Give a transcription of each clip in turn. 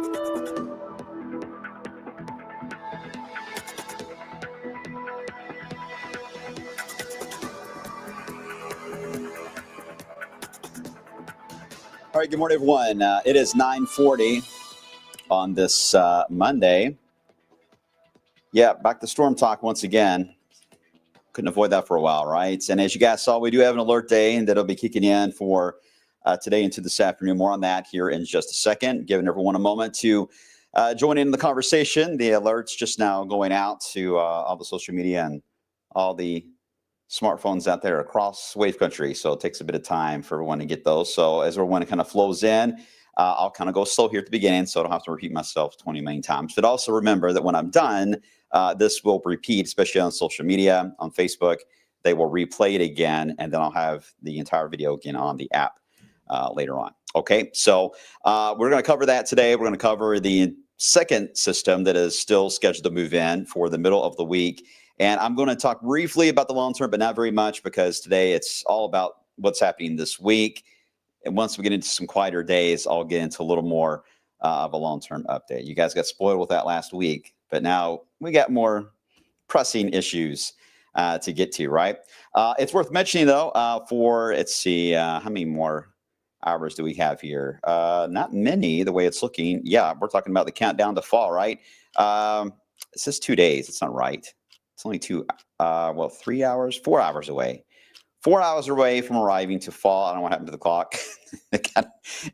All right, good morning, everyone. It is 9:40 on this Monday. Yeah, back to StormTALK once again. Couldn't avoid that for a while, right? And as you guys saw, we do have an alert day that'll be kicking in for today into this afternoon. More on that here in just a second. Giving everyone a moment to join in the conversation. The alerts just now going out to all the social media and all the smartphones out there across Wave Country. So it takes a bit of time for everyone to get those. So as everyone kind of flows in, I'll kind of go slow here at the beginning so I don't have to repeat myself 20 million times. But also remember that when I'm done, this will repeat, especially on social media, on Facebook. They will replay it again, and then I'll have the entire video again on the app later on. Okay, so we're going to cover that today. We're going to cover the second system that is still scheduled to move in for the middle of the week. And I'm going to talk briefly about the long term, but not very much, because today it's all about what's happening this week. And once we get into some quieter days, I'll get into a little more of a long-term update. You guys got spoiled with that last week, but now we got more pressing issues to get to, right? It's worth mentioning, though, let's see, how many more hours do we have here? Not many, the way it's looking. Yeah, we're talking about the countdown to fall, right? It says 2 days. It's not right. It's only 3 hours, 4 hours away. 4 hours away from arriving to fall. I don't know what happened to the clock.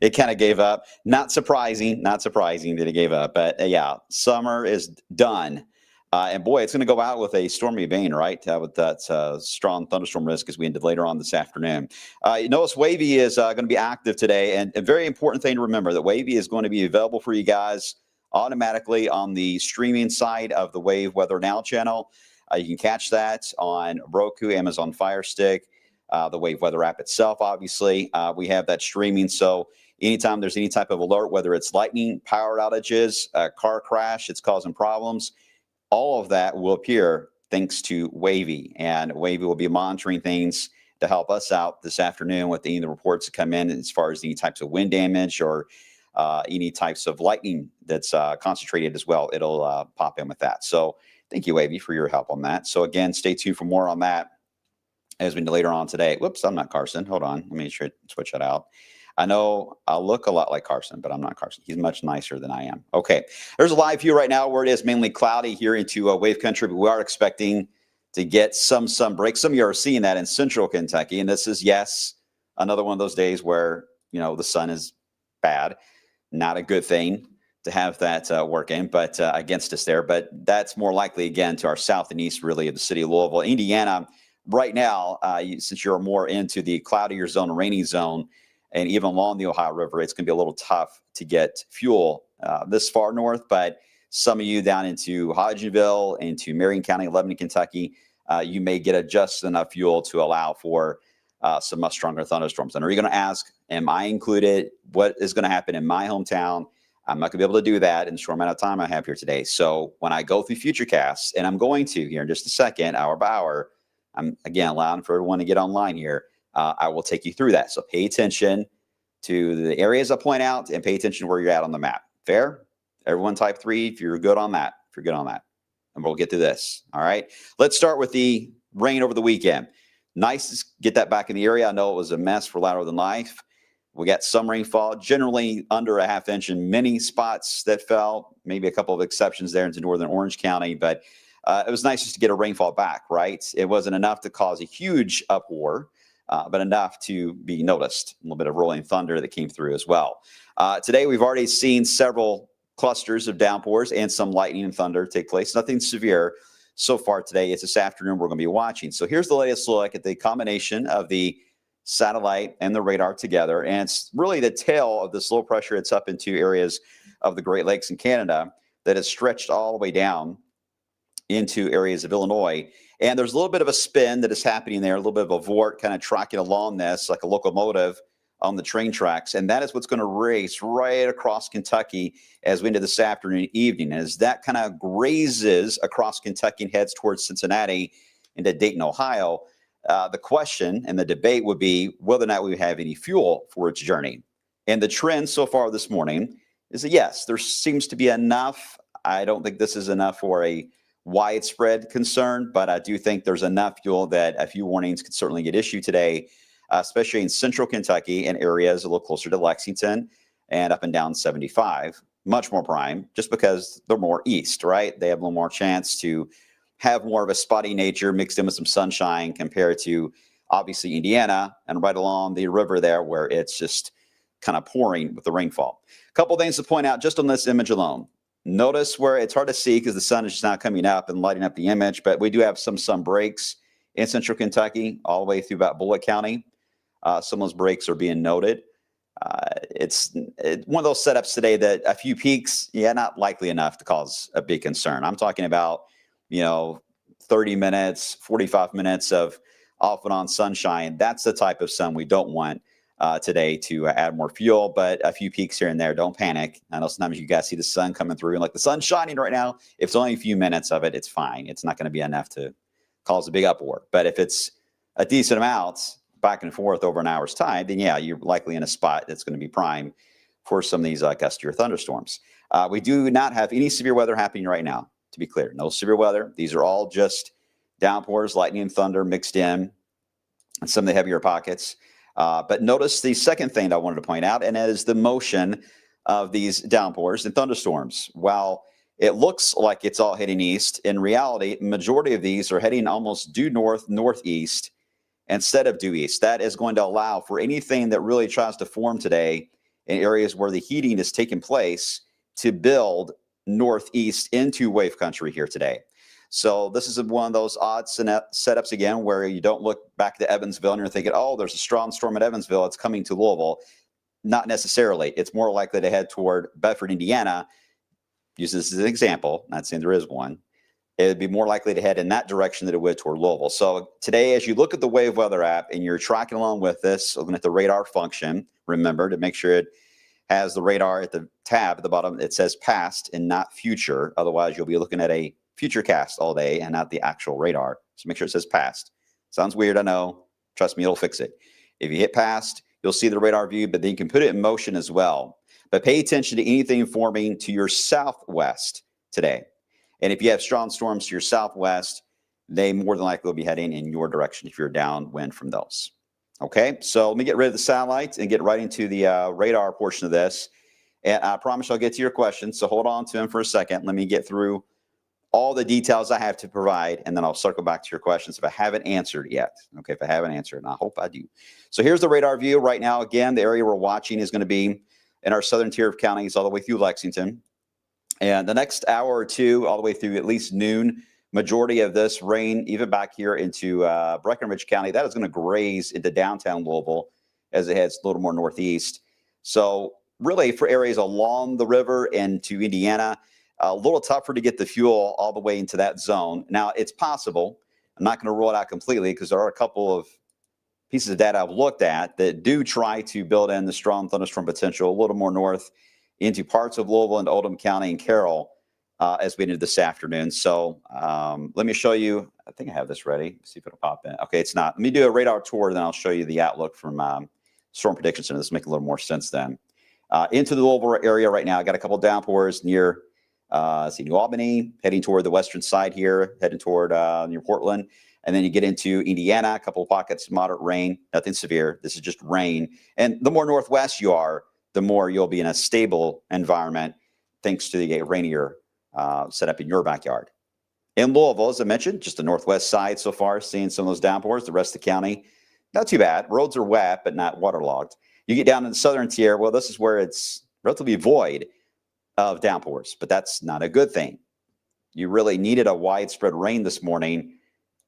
It kind of gave up. Not surprising that it gave up. But yeah, summer is done. And boy, it's going to go out with a stormy vein, right? With that strong thunderstorm risk as we ended later on this afternoon. You notice Wavy is going to be active today. And a very important thing to remember, that Wavy is going to be available for you guys automatically on the streaming side of the Wave Weather Now channel. You can catch that on Roku, Amazon Fire Stick, the Wave Weather app itself, obviously. We have that streaming, so anytime there's any type of alert, whether it's lightning, power outages, car crash, it's causing problems, all of that will appear thanks to Wavy. And Wavy will be monitoring things to help us out this afternoon with any of the reports that come in as far as any types of wind damage or any types of lightning that's concentrated as well. It'll pop in with that. So thank you, Wavy, for your help on that. So again, stay tuned for more on that as we do later on today. Whoops, I'm not Carson. Hold on. Let me switch that out. I know I look a lot like Carson, but I'm not Carson. He's much nicer than I am. Okay, there's a live view right now where it is mainly cloudy here into Wave Country, but we are expecting to get some break. Some of you are seeing that in central Kentucky, and this is, yes, another one of those days where, the sun is bad. Not a good thing to have that working, but against us there. But that's more likely, again, to our south and east, really, of the city of Louisville. Indiana, right now, since you're more into the cloudier zone, rainy zone, and even along the Ohio River, it's going to be a little tough to get fuel this far north. But some of you down into Hodgenville, into Marion County, Lebanon, Kentucky, you may get just enough fuel to allow for some much stronger thunderstorms. And are you going to ask, am I included? What is going to happen in my hometown? I'm not going to be able to do that in the short amount of time I have here today. So when I go through Futurecast, and I'm going to here in just a second, hour by hour, I'm, again, allowing for everyone to get online here. I will take you through that. So pay attention to the areas I point out and pay attention to where you're at on the map. Fair? Everyone type 3 if you're good on that. If you're good on that. And we'll get through this. All right. Let's start with the rain over the weekend. Nice to get that back in the area. I know it was a mess for Louder Than Life. We got some rainfall, generally under a half inch in many spots that fell, maybe a couple of exceptions there into northern Orange County, but it was nice just to get a rainfall back, right? It wasn't enough to cause a huge uproar, but enough to be noticed. A little bit of rolling thunder that came through as well. Today, we've already seen several clusters of downpours and some lightning and thunder take place. Nothing severe so far today. It's this afternoon we're going to be watching. So here's the latest look at the combination of the satellite and the radar together. And it's really the tail of this low pressure. It's up into areas of the Great Lakes in Canada that is stretched all the way down into areas of Illinois. And there's a little bit of a spin that is happening there, a little bit of a vort kind of tracking along this like a locomotive on the train tracks. And that is what's going to race right across Kentucky as we into this afternoon, evening. And as that kind of grazes across Kentucky and heads towards Cincinnati into Dayton, Ohio, the question and the debate would be whether or not we have any fuel for its journey. And the trend so far this morning is that yes, there seems to be enough. I don't think this is enough for a widespread concern, but I do think there's enough fuel that a few warnings could certainly get issued today, especially in central Kentucky and areas a little closer to Lexington and up and down 75. Much more prime, just because they're more east, right? They have a little more chance to have more of a spotty nature mixed in with some sunshine compared to obviously Indiana and right along the river there where it's just kind of pouring with the rainfall. A couple things to point out just on this image alone. Notice where it's hard to see because the sun is just now coming up and lighting up the image, but we do have some sun breaks in central Kentucky all the way through about Bullitt County. Some of those breaks are being noted. It's one of those setups today that a few peaks, not likely enough to cause a big concern. I'm talking about 30 minutes, 45 minutes of off and on sunshine. That's the type of sun we don't want today to add more fuel, but a few peaks here and there. Don't panic. I know sometimes you guys see the sun coming through and like the sun's shining right now. If it's only a few minutes of it, it's fine. It's not going to be enough to cause a big uproar. But if it's a decent amount back and forth over an hour's time, then yeah, you're likely in a spot that's going to be prime for some of these gustier thunderstorms. We do not have any severe weather happening right now. To be clear, no severe weather. These are all just downpours, lightning and thunder mixed in, and some of the heavier pockets. But notice the second thing I wanted to point out, and that is the motion of these downpours and thunderstorms. While it looks like it's all heading east, in reality, majority of these are heading almost due north, northeast, instead of due east. That is going to allow for anything that really tries to form today in areas where the heating is taking place to build northeast into wave country here today. So this is one of those odd setups again where you don't look back to Evansville and you're thinking, oh, there's a strong storm at Evansville, it's coming to Louisville. Not necessarily. It's more likely to head toward Bedford, Indiana. Use this as an example, not saying there is one. It would be more likely to head in that direction than it would toward Louisville. So today, as you look at the Wave Weather app and you're tracking along with this, looking at the radar function, remember to make sure it has the radar at the tab at the bottom. It says past and not future. Otherwise, you'll be looking at a Futurecast all day and not the actual radar. So make sure it says past. Sounds weird, I know. Trust me, it'll fix it. If you hit past, you'll see the radar view, but then you can put it in motion as well. But pay attention to anything forming to your southwest today. And if you have strong storms to your southwest, they more than likely will be heading in your direction if you're downwind from those. Okay, so let me get rid of the satellites and get right into the radar portion of this. And I promise I'll get to your questions, so hold on to them for a second. Let me get through all the details I have to provide, and then I'll circle back to your questions if I haven't answered yet. Okay, if I haven't answered, and I hope I do. So here's the radar view right now. Again, the area we're watching is going to be in our southern tier of counties all the way through Lexington. And the next hour or two, all the way through at least noon, majority of this rain, even back here into Breckenridge County, that is going to graze into downtown Louisville as it heads a little more northeast. So really for areas along the river and to Indiana, a little tougher to get the fuel all the way into that zone. Now, it's possible. I'm not going to rule it out completely because there are a couple of pieces of data I've looked at that do try to build in the strong thunderstorm potential a little more north into parts of Louisville and Oldham County and Carroll as we did this afternoon. So let me show you. I think I have this ready. See if it'll pop in. Okay, it's not. Let me do a radar tour, then I'll show you the outlook from Storm Prediction Center. This will make a little more sense then. Into the Louisville area right now, I got a couple of downpours near New Albany, heading toward the western side here, heading toward near Portland. And then you get into Indiana, a couple of pockets, moderate rain, nothing severe. This is just rain. And the more northwest you are, the more you'll be in a stable environment thanks to the rainier setup in your backyard. In Louisville, as I mentioned, just the northwest side so far, seeing some of those downpours. The rest of the county, not too bad. Roads are wet, but not waterlogged. You get down in the southern tier, well, this is where it's relatively void of downpours, but that's not a good thing. You really needed a widespread rain this morning,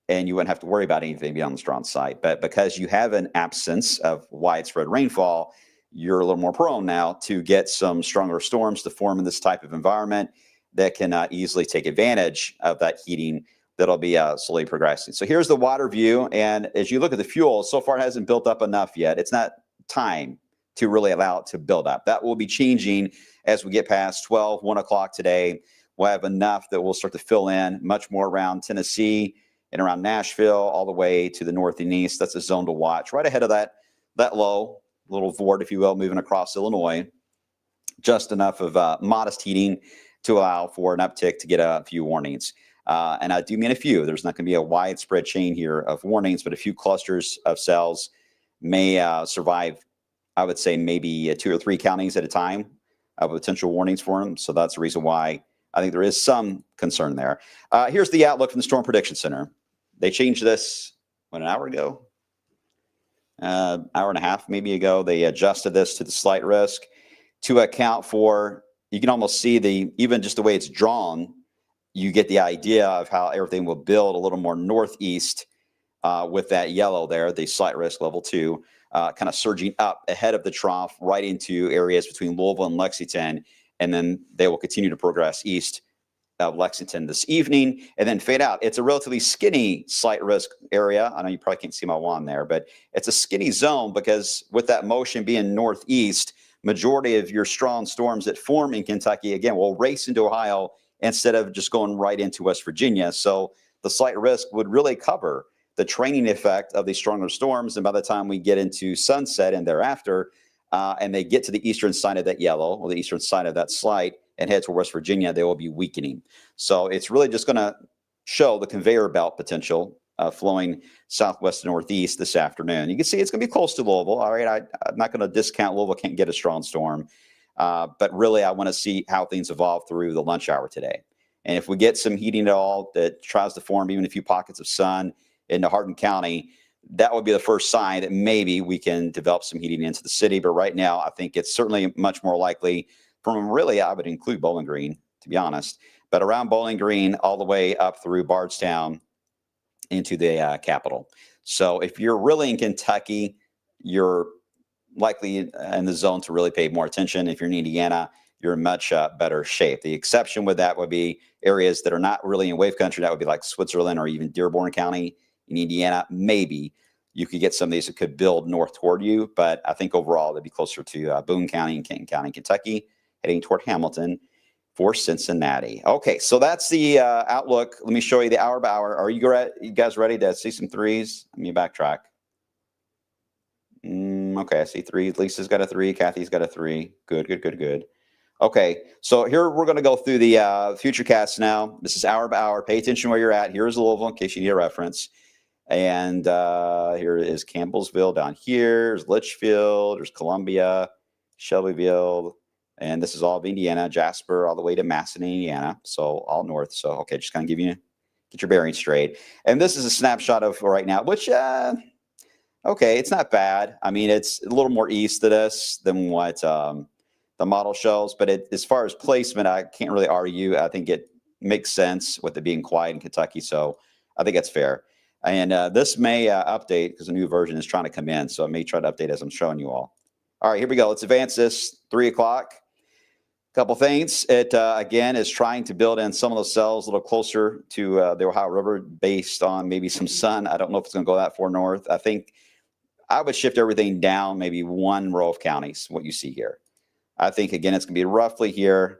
and you wouldn't have to worry about anything beyond the strong side. But because you have an absence of widespread rainfall, you're a little more prone now to get some stronger storms to form in this type of environment that can easily take advantage of that heating that'll be slowly progressing. So here's the water view. And as you look at the fuel, so far it hasn't built up enough yet. It's not time to really allow it to build up. That will be changing as we get past 12, 1 o'clock today. We'll have enough that we'll start to fill in much more around Tennessee and around Nashville, all the way to the north and east. That's a zone to watch. Right ahead of that low, little vort, if you will, moving across Illinois. just enough of modest heating to allow for an uptick to get a few warnings. And I do mean a few. There's not going to be a widespread chain here of warnings, but a few clusters of cells may survive, I would say, maybe 2 or 3 counties at a time of potential warnings for them. So that's the reason why I think there is some concern there. Here's the outlook from the Storm Prediction Center. They changed this, an hour ago? Hour and a half maybe ago. They adjusted this to the slight risk to account for, you can almost see even just the way it's drawn, you get the idea of how everything will build a little more northeast with that yellow there, the slight risk level 2, kind of surging up ahead of the trough right into areas between Louisville and Lexington. And then they will continue to progress east of Lexington this evening and then fade out. It's a relatively skinny slight risk area. I know you probably can't see my wand there, but it's a skinny zone because with that motion being northeast, majority of your strong storms that form in Kentucky, again, will race into Ohio instead of just going right into West Virginia. So the slight risk would really cover the training effect of these stronger storms. And by the time we get into sunset and thereafter, and they get to the eastern side of that yellow or the eastern side of that slight and head toward West Virginia, they will be weakening. So it's really just going to show the conveyor belt potential flowing southwest to northeast this afternoon. You can see it's going to be close to Louisville. All right, I'm not going to discount Louisville can't get a strong storm. But really, I want to see how things evolve through the lunch hour today. And if we get some heating at all that tries to form even a few pockets of sun into Hardin County, that would be the first sign that maybe we can develop some heating into the city. But right now, I think it's certainly much more likely from really, I would include Bowling Green, to be honest, but around Bowling Green all the way up through Bardstown into the capital. So if you're really in Kentucky, you're likely in the zone to really pay more attention. If you're in Indiana, you're in much better shape. The exception with that would be areas that are not really in wave country. That would be like Switzerland or even Dearborn County in Indiana. Maybe you could get some of these that could build north toward you, but I think overall they'd be closer to Boone County and Kenton County, Kentucky, heading toward Hamilton for Cincinnati. Okay, so that's the outlook. Let me show you the hour by hour. Are you guys ready to see some threes? Let me backtrack. Okay, I see 3. Lisa's got a 3. Kathy's got a 3. Good. Okay, so here we're going to go through the Futurecast now. This is hour by hour. Pay attention where you're at. Here's Louisville in case you need a reference. And here is Campbellsville down here. There's Litchfield. There's Columbia, Shelbyville. And this is all of Indiana, Jasper, all the way to Masson, Indiana. So all north. So, okay, just kind of get your bearings straight. And this is a snapshot of right now, which, okay, it's not bad. I mean, it's a little more east of this than what the model shows. But as far as placement, I can't really argue. I think it makes sense with it being quiet in Kentucky. So I think that's fair. And this may update because a new version is trying to come in. So I may try to update as I'm showing you all. All right, here we go. Let's advance this. 3 o'clock. Couple things. It, again, is trying to build in some of those cells a little closer to the Ohio River based on maybe some sun. I don't know if it's going to go that far north. I think I would shift everything down maybe 1 row of counties, what you see here. I think, again, it's going to be roughly here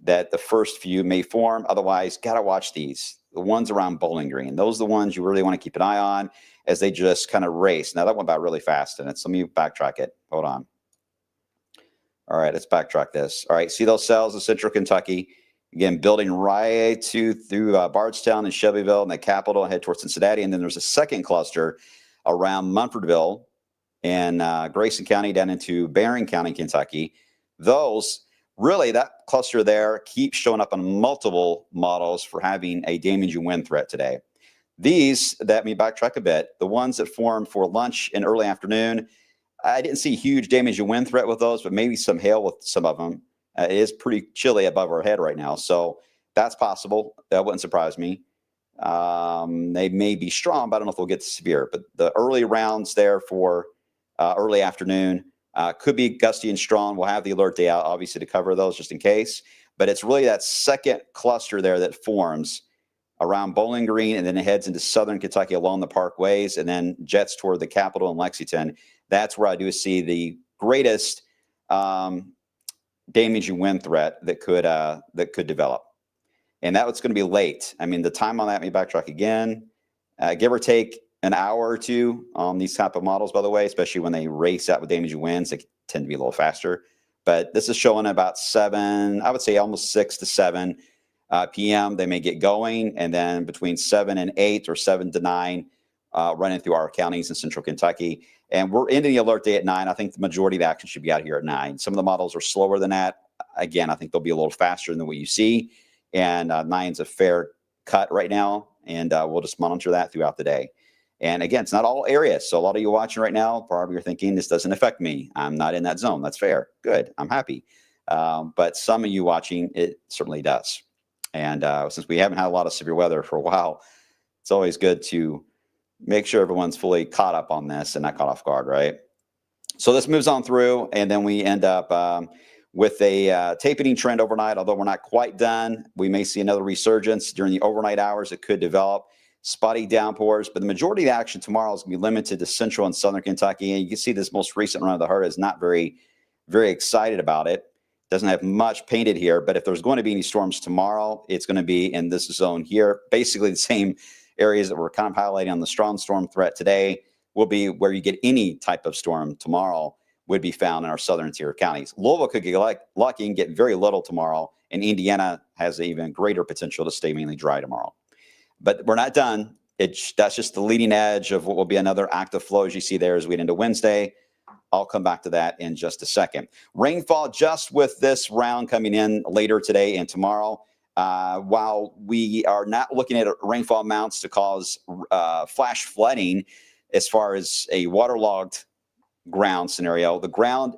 that the first few may form. Otherwise, got to watch these. The ones around Bowling Green. Those are the ones you really want to keep an eye on as they just kind of race. Now, that went by really fast, and let me backtrack it. Hold on. All right, let's backtrack this. All right, see those cells in central Kentucky? Again, building right through Bardstown and Shelbyville and the capital and head towards Cincinnati. And then there's a second cluster around Munfordville and Grayson County down into Barron County, Kentucky. Those, really, that cluster there keeps showing up on multiple models for having a damaging wind threat today. These, let me backtrack a bit, the ones that formed for lunch and early afternoon, I didn't see huge damage and wind threat with those, but maybe some hail with some of them. It is pretty chilly above our head right now, so that's possible. That wouldn't surprise me. They may be strong, but I don't know if they'll get severe. But the early rounds there for early afternoon could be gusty and strong. We'll have the alert day out, obviously, to cover those just in case. But it's really that second cluster there that forms around Bowling Green and then it heads into southern Kentucky along the parkways and then jets toward the capital in Lexington. That's where I do see the greatest damaging wind threat that could develop. And that was going to be late. I mean, the time on that, let me backtrack again, give or take an hour or two on these type of models, by the way, especially when they race out with damaging winds, they tend to be a little faster. But this is showing about 7, I would say almost 6 to 7 p.m. They may get going, and then between 7 and 8 or 7 to 9, running through our counties in central Kentucky. And we're ending the alert day at 9. I think the majority of the action should be out here at 9. Some of the models are slower than that. Again, I think they'll be a little faster than what you see. And 9's a fair cut right now, and we'll just monitor that throughout the day. And again, it's not all areas. So a lot of you watching right now, probably you're thinking, this doesn't affect me. I'm not in that zone. That's fair. Good. I'm happy. But some of you watching, it certainly does. And since we haven't had a lot of severe weather for a while, it's always good to make sure everyone's fully caught up on this and not caught off guard, right? So this moves on through, and then we end up with a tapering trend overnight. Although we're not quite done, we may see another resurgence during the overnight hours. It could develop spotty downpours, but the majority of the action tomorrow is going to be limited to central and southern Kentucky. And you can see this most recent run of the herd is not very, very excited about it. Doesn't have much painted here, but if there's going to be any storms tomorrow, it's going to be in this zone here. Basically the same areas that we're kind of highlighting on the strong storm threat today will be where you get any type of storm tomorrow would be found in our southern interior counties. Louisville could get lucky and get very little tomorrow, and Indiana has even greater potential to stay mainly dry tomorrow. But we're not done. That's just the leading edge of what will be another active flow, as you see there, as we get into Wednesday. I'll come back to that in just a second. Rainfall just with this round coming in later today and tomorrow. While we are not looking at rainfall amounts to cause flash flooding as far as a waterlogged ground scenario, the ground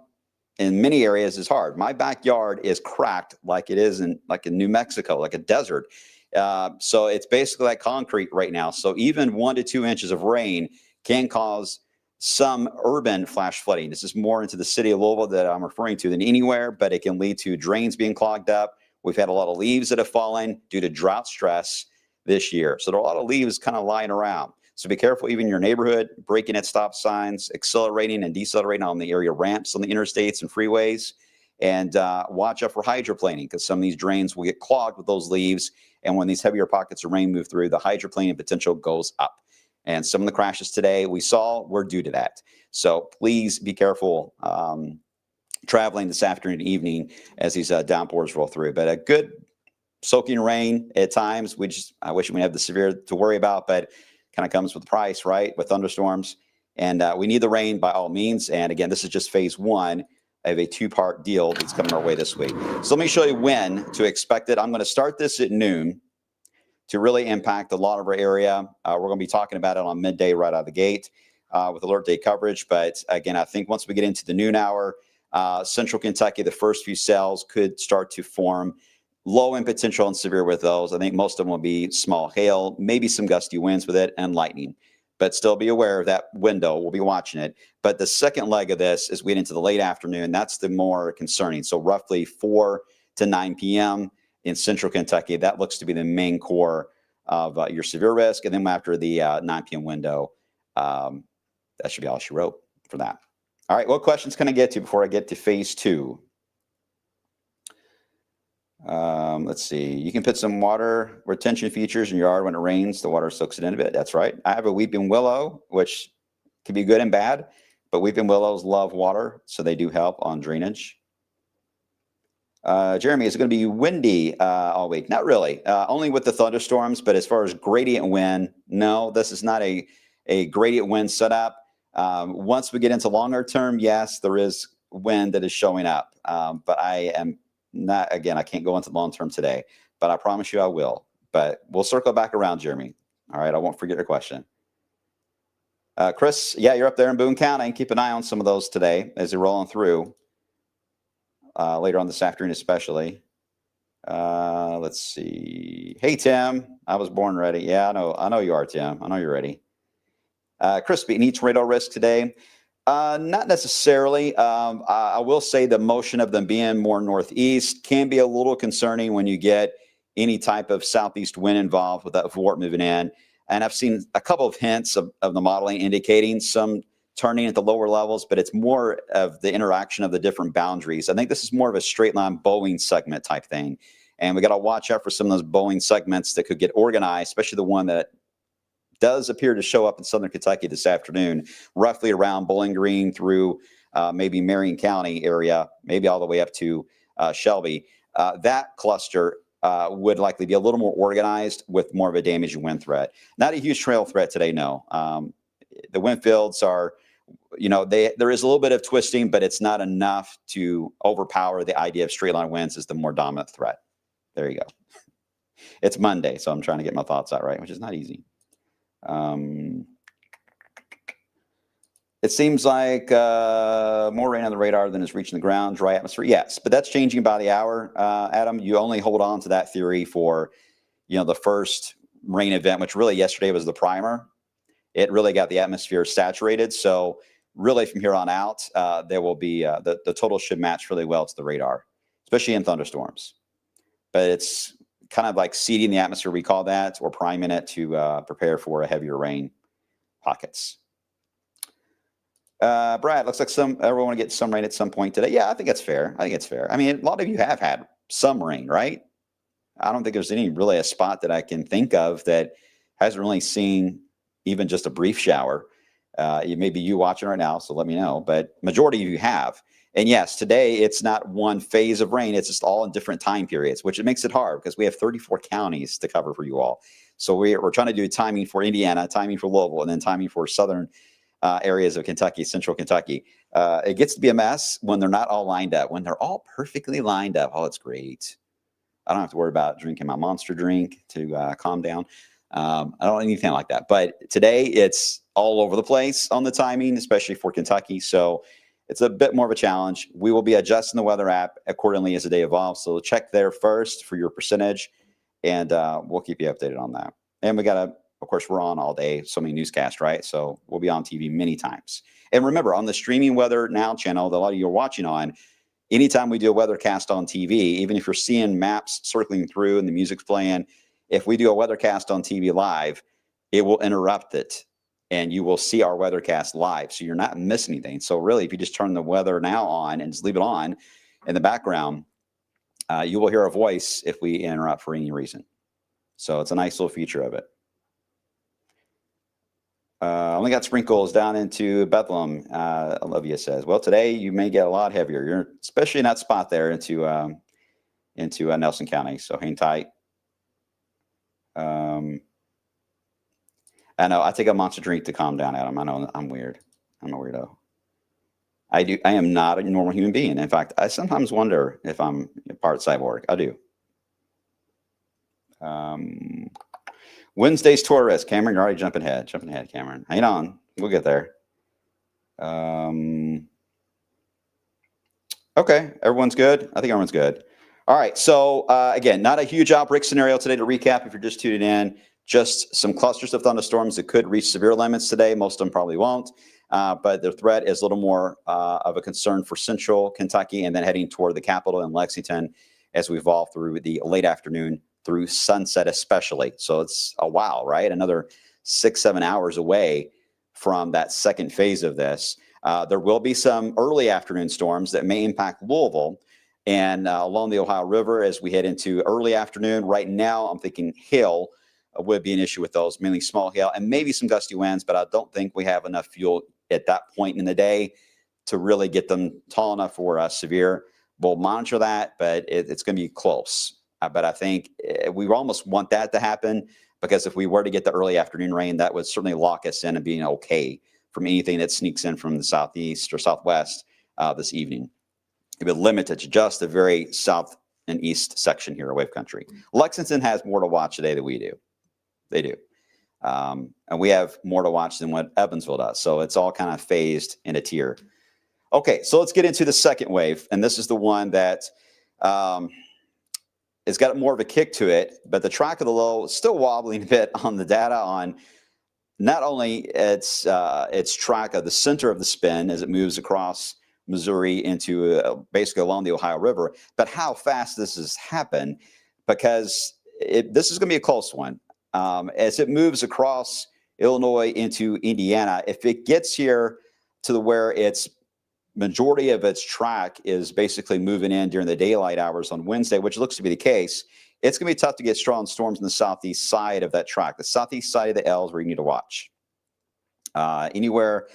in many areas is hard. My backyard is cracked like it is in New Mexico, like a desert. So it's basically like concrete right now. So even 1 to 2 inches of rain can cause some urban flash flooding. This is more into the city of Louisville that I'm referring to than anywhere, but it can lead to drains being clogged up. We've had a lot of leaves that have fallen due to drought stress this year. So there are a lot of leaves kind of lying around. So be careful, even in your neighborhood, braking at stop signs, accelerating and decelerating on the area ramps on the interstates and freeways. And watch out for hydroplaning, because some of these drains will get clogged with those leaves. And when these heavier pockets of rain move through, the hydroplaning potential goes up. And some of the crashes today we saw were due to that. So please be careful traveling this afternoon and evening as these downpours roll through. But a good soaking rain at times. I wish we have the severe to worry about, but kind of comes with the price, right? With thunderstorms. And we need the rain by all means. And again, this is just phase one of a 2-part deal that's coming our way this week. So let me show you when to expect it. I'm going to start this at noon to really impact a lot of our area. We're going to be talking about it on midday right out of the gate with alert day coverage. But again, I think once we get into the noon hour, central Kentucky, the first few cells could start to form low in potential and severe with those. I think most of them will be small hail, maybe some gusty winds with it and lightning. But still be aware of that window. We'll be watching it. But the second leg of this is we get into the late afternoon. That's the more concerning. So roughly 4 to 9 p.m. in central Kentucky, that looks to be the main core of your severe risk. And then after the 9 p.m. window, that should be all she wrote for that. All right, what questions can I get to before I get to phase two? Let's see. You can put some water retention features in your yard when it rains. The water soaks it in a bit. That's right. I have a weeping willow, which can be good and bad, but weeping willows love water, so they do help on drainage. Jeremy, is it going to be windy all week? Not really. Only with the thunderstorms, but as far as gradient wind, no, this is not a gradient wind setup. Once we get into longer term, yes, there is wind that is showing up, but I am not, again, I can't go into long term today, but I promise you I will. But we'll circle back around, Jeremy. All right, I won't forget your question. Chris, yeah, you're up there in Boone County. Keep an eye on some of those today as they're rolling through. Later on this afternoon, especially. Let's see. Hey, Tim, I was born ready. Yeah, I know you are, Tim. I know you're ready. Crispy, any tornado risk today? Not necessarily. I will say the motion of them being more northeast can be a little concerning when you get any type of southeast wind involved with that VORT moving in. And I've seen a couple of hints of the modeling indicating some turning at the lower levels, but it's more of the interaction of the different boundaries. I think this is more of a straight line Boeing segment type thing. And we got to watch out for some of those Boeing segments that could get organized, especially the one that does appear to show up in southern Kentucky this afternoon, roughly around Bowling Green through maybe Marion County area, maybe all the way up to Shelby. That cluster would likely be a little more organized with more of a damaging wind threat. Not a huge trail threat today, no. The wind fields are, there is a little bit of twisting, but it's not enough to overpower the idea of straight line winds as the more dominant threat. There you go. It's Monday, so I'm trying to get my thoughts out right, which is not easy. It seems like more rain on the radar than is reaching the ground, dry atmosphere. Yes, but that's changing by the hour, Adam. You only hold on to that theory for, the first rain event, which really yesterday was the primer. It really got the atmosphere saturated. So really from here on out, there will be the total should match really well to the radar, especially in thunderstorms. But it's kind of like seeding the atmosphere, we call that, or priming it to prepare for a heavier rain pockets. Brad, looks like everyone want to get some rain at some point today. Yeah, I think that's fair. I mean, a lot of you have had some rain, right? I don't think there's really a spot that I can think of that hasn't really seen even just a brief shower. Maybe you watching right now, so let me know. But majority of you have. And yes, today it's not one phase of rain. It's just all in different time periods, which it makes it hard because we have 34 counties to cover for you all. So we're trying to do timing for Indiana, timing for Louisville, and then timing for southern areas of Kentucky, central Kentucky. It gets to be a mess when they're not all lined up. When they're all perfectly lined up, oh, it's great. I don't have to worry about drinking my monster drink to calm down. I don't need anything like that. But today it's all over the place on the timing, especially for Kentucky. So it's a bit more of a challenge. We will be adjusting the weather app accordingly as the day evolves. So check there first for your percentage, and we'll keep you updated on that. And we got to, of course, we're on all day, so many newscasts, right? So we'll be on TV many times. And remember, on the streaming Weather Now channel that a lot of you are watching on, anytime we do a weathercast on TV, even if you're seeing maps circling through and the music's playing, if we do a weathercast on TV live, it will interrupt it and you will see our weathercast live. So you're not missing anything. So really, if you just turn the Weather Now on and just leave it on in the background, you will hear a voice if we interrupt for any reason. So it's a nice little feature of it. Only got sprinkles down into Bethlehem, Olivia says. Well, today you may get a lot heavier. You're especially in that spot there into Nelson County. So hang tight. I know I take a monster drink to calm down, Adam. I know I'm weird. I'm a weirdo. I am not a normal human being. In fact, I sometimes wonder if I'm part cyborg. I do. Wednesday's Taurus. Cameron, you're already jumping ahead. Jumping ahead, Cameron. Hang on. We'll get there. Okay. Everyone's good? I think everyone's good. All right. So, again, not a huge outbreak scenario today to recap if you're just tuning in. Just some clusters of thunderstorms that could reach severe limits today. Most of them probably won't. But the threat is a little more of a concern for central Kentucky and then heading toward the capital in Lexington as we evolve through the late afternoon through sunset especially. So it's a while, right? Another 6-7 hours away from that second phase of this. There will be some early afternoon storms that may impact Louisville and along the Ohio River as we head into early afternoon. Right now, I'm thinking hail would be an issue with those, mainly small hail and maybe some gusty winds, but I don't think we have enough fuel at that point in the day to really get them tall enough for severe. We'll monitor that, but it's going to be close. But I think we almost want that to happen because if we were to get the early afternoon rain, that would certainly lock us in and being okay from anything that sneaks in from the southeast or southwest this evening. It would limit it to just the very south and east section here of wave country. Lexington has more to watch today than we do. They do. And we have more to watch than what Evansville does. So it's all kind of phased in a tier. Okay, so let's get into the second wave. And this is the one that it's got more of a kick to it, but the track of the low is still wobbling a bit on the data on not only its track of the center of the spin as it moves across Missouri into basically along the Ohio River, but how fast this has happened because this is going to be a close one. As it moves across Illinois into Indiana, if it gets here to where its majority of its track is basically moving in during the daylight hours on Wednesday, which looks to be the case, it's going to be tough to get strong storms in the southeast side of that track. The southeast side of the L is where you need to watch. Anywhere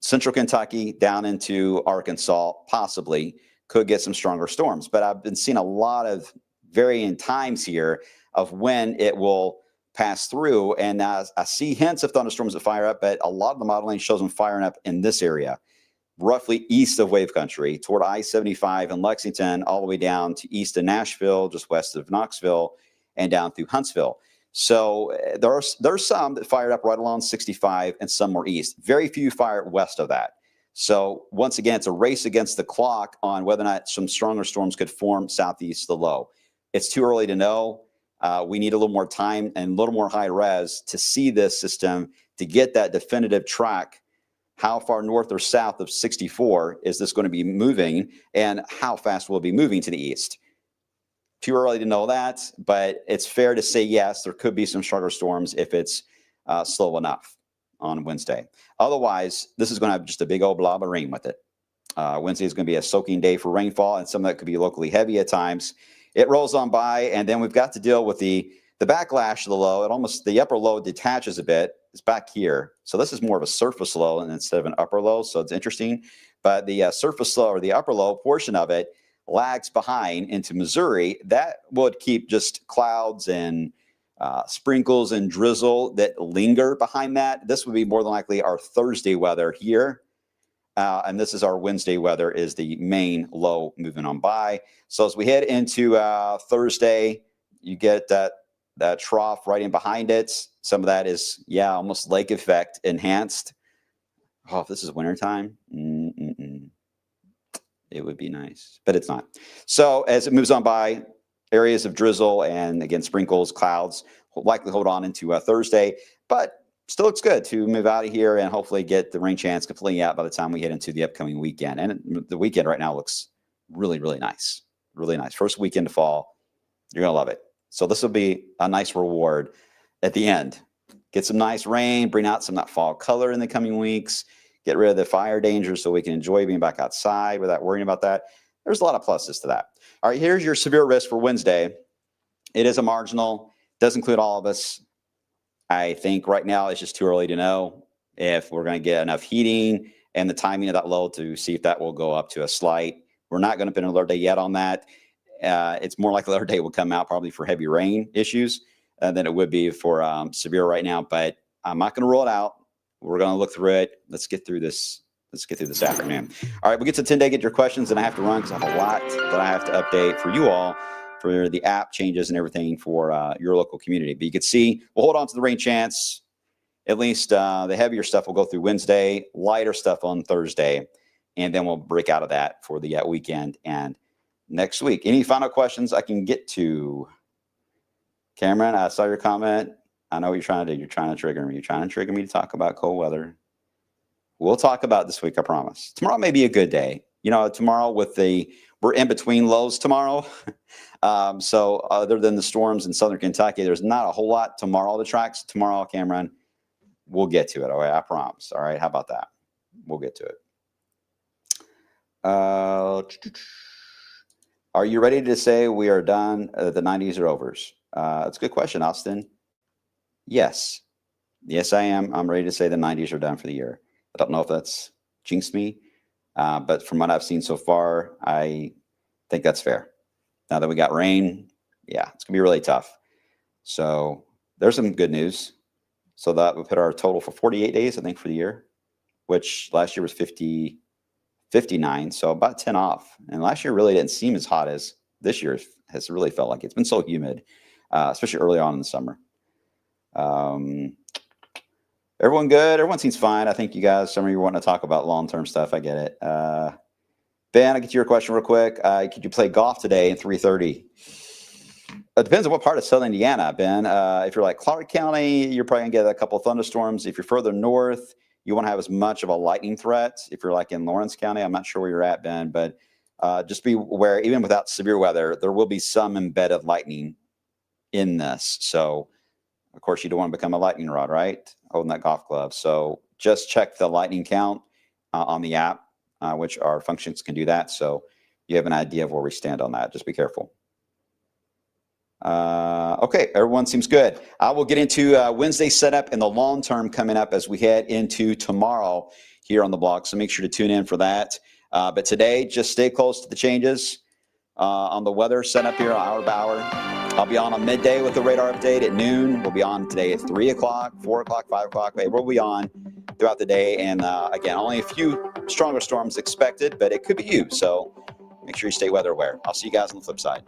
Central Kentucky down into Arkansas, possibly could get some stronger storms. But I've been seeing a lot of varying times here of when it will pass through. And I see hints of thunderstorms that fire up, but a lot of the modeling shows them firing up in this area, roughly east of Wave Country, toward I-75 in Lexington, all the way down to east of Nashville, just west of Knoxville, and down through Huntsville. So there's some that fired up right along 65 and some more east. Very few fire west of that. So once again, it's a race against the clock on whether or not some stronger storms could form southeast of the low. It's too early to know. We need a little more time and a little more high res to see this system to get that definitive track. How far north or south of 64 is this going to be moving, and how fast will it be moving to the east? Too early to know that, but it's fair to say yes, there could be some stronger storms if it's slow enough on Wednesday. Otherwise, this is going to have just a big old blob of rain with it. Wednesday is going to be a soaking day for rainfall, and some of that could be locally heavy at times. It rolls on by, and then we've got to deal with the backlash of the low. The upper low detaches a bit. It's back here. So this is more of a surface low instead of an upper low. So it's interesting. But the surface low, or the upper low portion of it, lags behind into Missouri. That would keep just clouds and sprinkles and drizzle that linger behind that. This would be more than likely our Thursday weather here. And this is our Wednesday weather, is the main low moving on by. So as we head into Thursday, you get that trough right in behind it. Some of that is, almost lake effect enhanced. Oh, if this is wintertime, it would be nice, but it's not. So as it moves on by, areas of drizzle and, again, sprinkles, clouds will likely hold on into Thursday, but still looks good to move out of here and hopefully get the rain chance completely out by the time we head into the upcoming weekend. And the weekend right now looks really, really nice. Really nice. First weekend of fall. You're going to love it. So this will be a nice reward at the end. Get some nice rain, bring out some of that fall color in the coming weeks, get rid of the fire danger so we can enjoy being back outside without worrying about that. There's a lot of pluses to that. All right, here's your severe risk for Wednesday. It is a marginal, does include all of us. I think right now it's just too early to know if we're going to get enough heating and the timing of that low to see if that will go up to a slight. We're not going to put an alert day yet on that. It's more likely alert day will come out probably for heavy rain issues than it would be for severe right now, but I'm not going to rule it out. We're going to look through it. Let's get through this. Let's get through this afternoon. All right, we'll get to 10-day, get your questions, and I have to run because I have a lot that I have to update for you all for the app changes and everything for your local community. But you can see, we'll hold on to the rain chance. At least the heavier stuff will go through Wednesday, lighter stuff on Thursday, and then we'll break out of that for the weekend and next week. Any final questions I can get to? Cameron, I saw your comment. I know what you're trying to do. You're trying to trigger me. You're trying to trigger me to talk about cold weather. We'll talk about this week, I promise. Tomorrow may be a good day. Tomorrow we're in between lows tomorrow. So other than the storms in southern Kentucky, there's not a whole lot tomorrow to track. So tomorrow, Cameron, we'll get to it. All right, I promise. All right, how about that? We'll get to it. Are you ready to say we are done? The 90s are overs. That's a good question, Austin. Yes. Yes, I am. I'm ready to say the 90s are done for the year. I don't know if that's jinxed me, but from what I've seen so far, I think that's fair. Now that we got rain, it's going to be really tough. So there's some good news. So that would put our total for 48 days, I think, for the year, which last year was 59, so about 10 off. And last year really didn't seem as hot as this year has really felt like. It's been so humid, especially early on in the summer. Everyone good? Everyone seems fine. I think you guys, some of you want to talk about long-term stuff. I get it. Ben, I'll get to your question real quick. Could you play golf today at 3:30? It depends on what part of southern Indiana, Ben. If you're like Clark County, you're probably going to get a couple of thunderstorms. If you're further north, you won't have as much of a lightning threat. If you're like in Lawrence County, I'm not sure where you're at, Ben, but just be aware, even without severe weather, there will be some embedded lightning in this. So, of course, you don't want to become a lightning rod, right? Holding that golf club. So just check the lightning count on the app, which our functions can do that. So you have an idea of where we stand on that. Just be careful. Okay, everyone seems good. I will get into Wednesday setup and the long term coming up as we head into tomorrow here on the blog. So make sure to tune in for that. But today, just stay close to the changes on the weather setup here, hour by hour. I'll be on midday with the radar update at noon. We'll be on today at 3 o'clock, 4 o'clock, 5 o'clock. We'll be on throughout the day. And again, only a few stronger storms expected, but it could be you. So make sure you stay weather aware. I'll see you guys on the flip side.